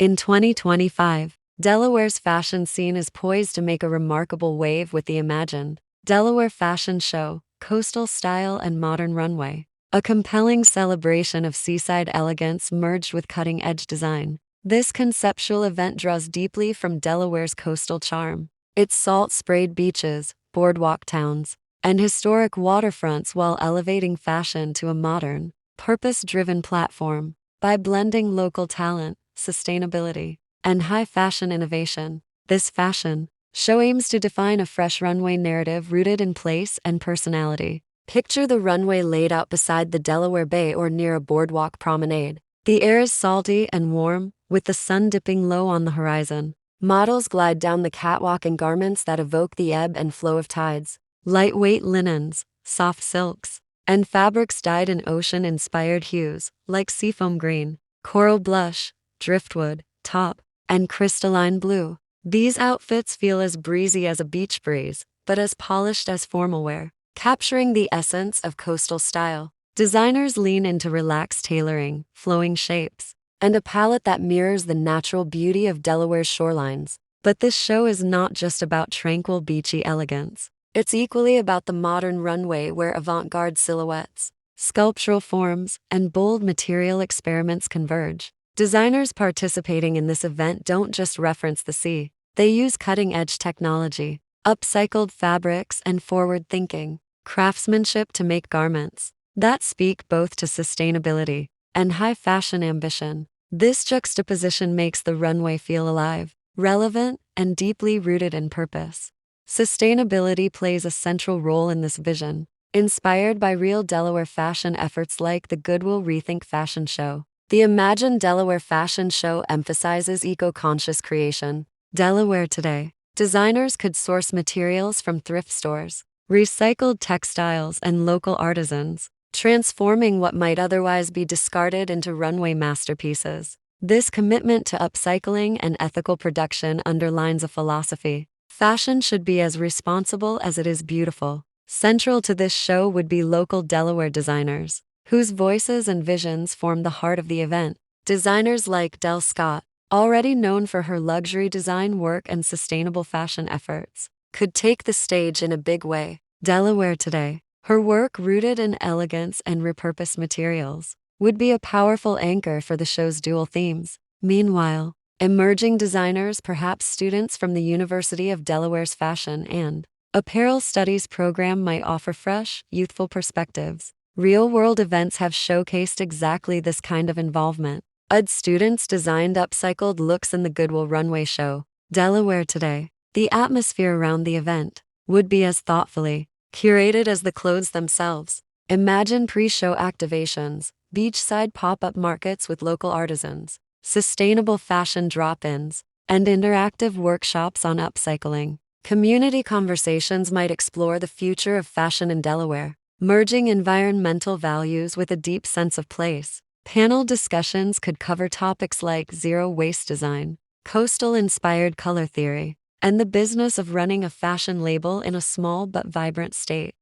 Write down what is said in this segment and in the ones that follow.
In 2025, Delaware's fashion scene is poised to make a remarkable wave with the imagined Delaware Fashion Show, Coastal Style and Modern Runway, a compelling celebration of seaside elegance merged with cutting-edge design. This conceptual event draws deeply from Delaware's coastal charm, its salt-sprayed beaches, boardwalk towns, and historic waterfronts, while elevating fashion to a modern, purpose-driven platform. By blending local talent, sustainability, and high fashion innovation, this fashion show aims to define a fresh runway narrative rooted in place and personality. Picture the runway laid out beside the Delaware Bay or near a boardwalk promenade. The air is salty and warm, with the sun dipping low on the horizon. Models glide down the catwalk in garments that evoke the ebb and flow of tides. Lightweight linens, soft silks, and fabrics dyed in ocean-inspired hues, like seafoam green, coral blush, driftwood, taupe, and crystalline blue. These outfits feel as breezy as a beach breeze, but as polished as formal wear, capturing the essence of coastal style. Designers lean into relaxed tailoring, flowing shapes, and a palette that mirrors the natural beauty of Delaware's shorelines. But this show is not just about tranquil beachy elegance. It's equally about the modern runway where avant-garde silhouettes, sculptural forms, and bold material experiments converge. Designers participating in this event don't just reference the sea. They use cutting-edge technology, upcycled fabrics, and forward-thinking craftsmanship to make garments that speak both to sustainability and high fashion ambition. This juxtaposition makes the runway feel alive, relevant, and deeply rooted in purpose. Sustainability plays a central role in this vision, inspired by real Delaware fashion efforts like the Goodwill Rethink Fashion Show. The Imagine Delaware Fashion Show emphasizes eco-conscious creation. Delaware Today. Designers could source materials from thrift stores, recycled textiles, and local artisans, transforming what might otherwise be discarded into runway masterpieces. This commitment to upcycling and ethical production underlines a philosophy: fashion should be as responsible as it is beautiful. Central to this show would be local Delaware designers, whose voices and visions form the heart of the event. Designers like Del Scott, already known for her luxury design work and sustainable fashion efforts, could take the stage in a big way. Delaware Today, her work rooted in elegance and repurposed materials, would be a powerful anchor for the show's dual themes. Meanwhile, emerging designers, perhaps students from the University of Delaware's Fashion and Apparel Studies program, might offer fresh, youthful perspectives. Real-world events have showcased exactly this kind of involvement. UD students designed upcycled looks in the Goodwill Runway Show. Delaware Today. The atmosphere around the event would be as thoughtfully curated as the clothes themselves. Imagine pre-show activations, beachside pop-up markets with local artisans, sustainable fashion drop-ins, and interactive workshops on upcycling. Community conversations might explore the future of fashion in Delaware, merging environmental values with a deep sense of place. Panel discussions could cover topics like zero-waste design, coastal-inspired color theory, and the business of running a fashion label in a small but vibrant state.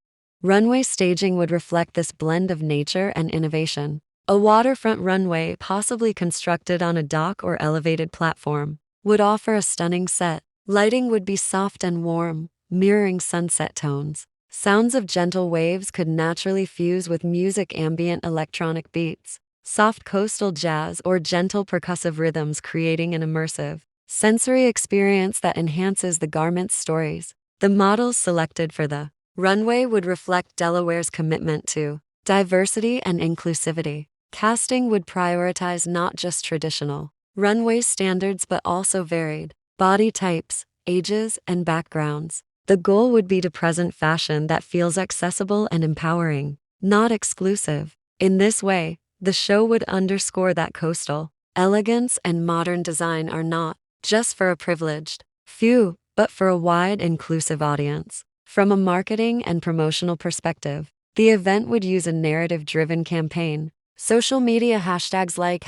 Runway staging would reflect this blend of nature and innovation. A waterfront runway, possibly constructed on a dock or elevated platform, would offer a stunning set. Lighting would be soft and warm, mirroring sunset tones. Sounds of gentle waves could naturally fuse with music, ambient electronic beats, soft coastal jazz, or gentle percussive rhythms, creating an immersive, sensory experience that enhances the garment's stories. The models selected for the runway would reflect Delaware's commitment to diversity and inclusivity. Casting would prioritize not just traditional runway standards but also varied body types, ages, and backgrounds. The goal would be to present fashion that feels accessible and empowering, not exclusive. In this way, the show would underscore that coastal elegance and modern design are not just for a privileged few, but for a wide, inclusive audience. From a marketing and promotional perspective, the event would use a narrative-driven campaign. Social media hashtags like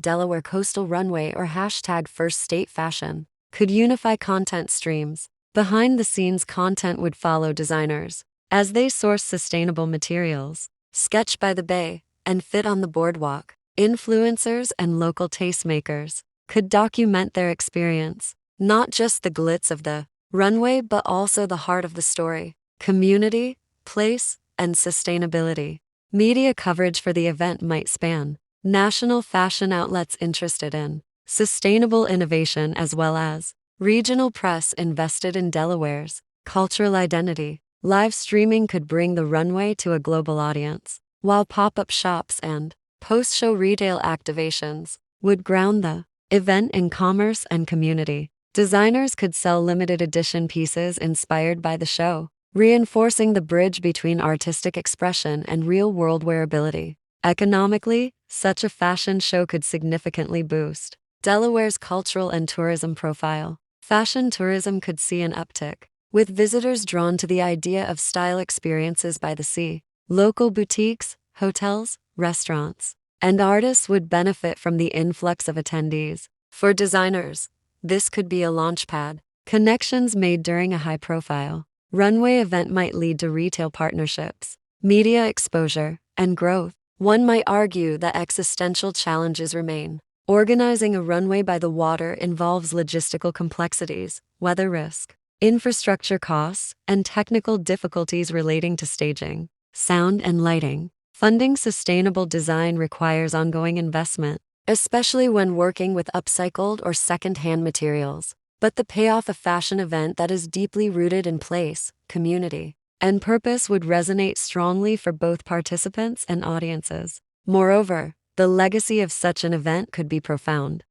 #Delaware Coastal Runway or #FirstStateFashion could unify content streams. Behind-the-scenes content would follow designers as they source sustainable materials, sketch by the bay, and fit on the boardwalk. Influencers and local tastemakers could document their experience, not just the glitz of the runway but also the heart of the story: community, place, and sustainability. Media coverage for the event might span national fashion outlets interested in sustainable innovation as well as regional press invested in Delaware's cultural identity. Live streaming could bring the runway to a global audience, while pop-up shops and post-show retail activations would ground the event in commerce and community. Designers could sell limited edition pieces inspired by the show, reinforcing the bridge between artistic expression and real-world wearability. Economically, such a fashion show could significantly boost Delaware's cultural and tourism profile. Fashion tourism could see an uptick, with visitors drawn to the idea of style experiences by the sea. Local boutiques, hotels, restaurants, and artists would benefit from the influx of attendees. For designers, this could be a launchpad. Connections made during a high-profile runway event might lead to retail partnerships, media exposure, and growth. One might argue that existential challenges remain. Organizing a runway by the water involves logistical complexities, weather risk, infrastructure costs, and technical difficulties relating to staging, sound, and lighting. Funding sustainable design requires ongoing investment, especially when working with upcycled or second-hand materials. But the payoff of fashion event that is deeply rooted in place, community, and purpose would resonate strongly for both participants and audiences. Moreover, the legacy of such an event could be profound.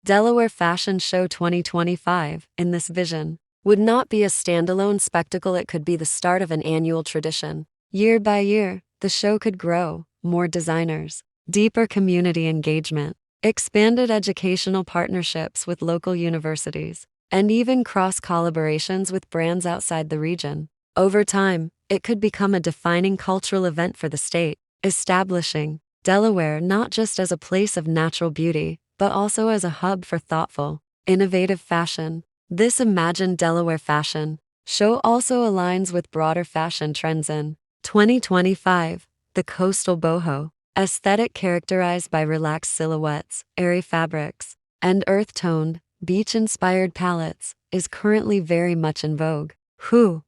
Delaware Fashion Show 2025, in this vision, would not be a standalone spectacle. It could be the start of an annual tradition. Year by year, the show could grow: more designers, deeper community engagement, expanded educational partnerships with local universities, and even cross-collaborations with brands outside the region. Over time, it could become a defining cultural event for the state, establishing Delaware not just as a place of natural beauty, but also as a hub for thoughtful, innovative fashion. This imagined Delaware Fashion Show also aligns with broader fashion trends in 2025. The coastal boho aesthetic, characterized by relaxed silhouettes, airy fabrics, and earth-toned, beach-inspired palettes, is currently very much in vogue. Who,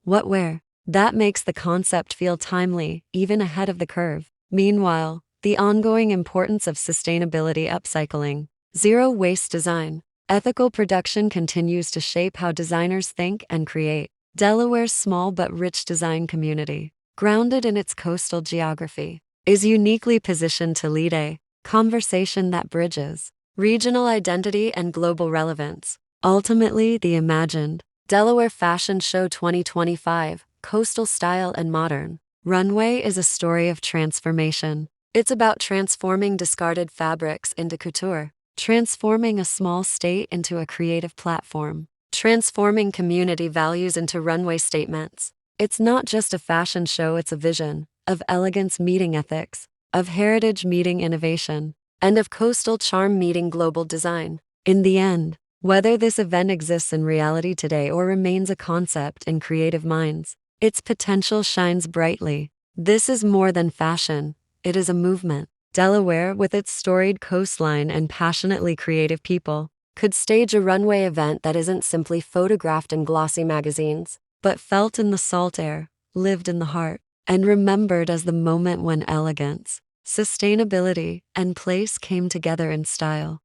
what, where? That makes the concept feel timely, even ahead of the curve. Meanwhile, the ongoing importance of sustainability, upcycling, zero-waste design, ethical production continues to shape how designers think and create. Delaware's small but rich design community, grounded in its coastal geography, is uniquely positioned to lead a conversation that bridges regional identity and global relevance. Ultimately, the imagined Delaware Fashion Show 2025, Coastal Style and Modern Runway, is a story of transformation. It's about transforming discarded fabrics into couture, transforming a small state into a creative platform, transforming community values into runway statements. It's not just a fashion show, it's a vision of elegance meeting ethics, of heritage meeting innovation, and of coastal charm meeting global design. In the end, whether this event exists in reality today or remains a concept in creative minds, its potential shines brightly. This is more than fashion, it is a movement. Delaware, with its storied coastline and passionately creative people, could stage a runway event that isn't simply photographed in glossy magazines, but felt in the salt air, lived in the heart, and remembered as the moment when elegance, sustainability, and place came together in style.